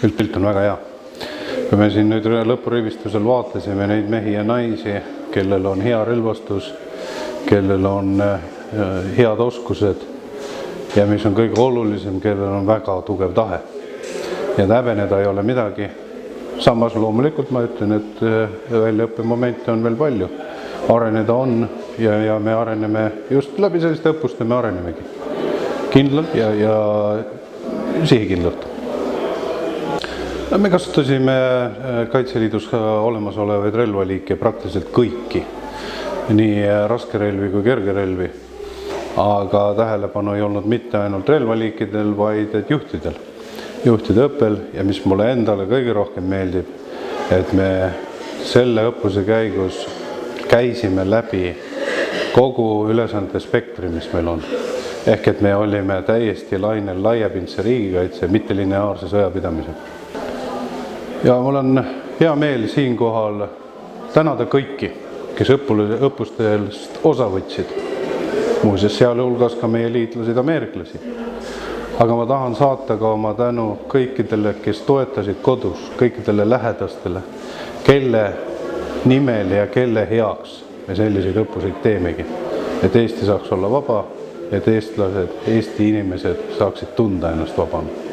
Üldpilt on väga hea. Kui me siin nüüd lõpurivistusel vaatasime neid mehi ja naisi, kellel on hea relvastus, kellel on head oskused ja mis on kõige olulisem, kellel on väga tugev tahe. Ja häbeneda ei ole midagi. Samas loomulikult ma ütlen, et väljaõppemomente on veel palju. Areneda on ja me areneme just läbi selliste õppuste me arenemegi. Kindlalt ja sihikindlalt. Me kasutasime Kaitseliidus olemasolevaid relvaliike praktiliselt kõiki. Nii raskerelvi kui kergerelvi. Aga tähelepanu ei olnud mitte ainult relvaliikidel, vaid juhtidel. Juhtide õppel ja mis mulle endale kõige rohkem meeldib, et me selle õppuse käigus käisime läbi kogu ülesande spektri, mis meil on. Ehk et me olime täiesti lainel laiapindse riigikaitse, mitte lineaarse sõjapidamise. Ja mul on hea meel siinkohal tänada kõiki, kes õppustest osa võtsid. Muuseas sealhulgas ka meie liitlased ameeriklasi. Aga ma tahan saata ka oma tänu kõikidele, kes toetasid kodus, kõikidele lähedastele, kelle nimel ja kelle heaks me selliseid õppuseid teemegi. Et Eesti saaks olla vaba, et eestlased, Eesti inimesed saaksid tunda ennast vabana.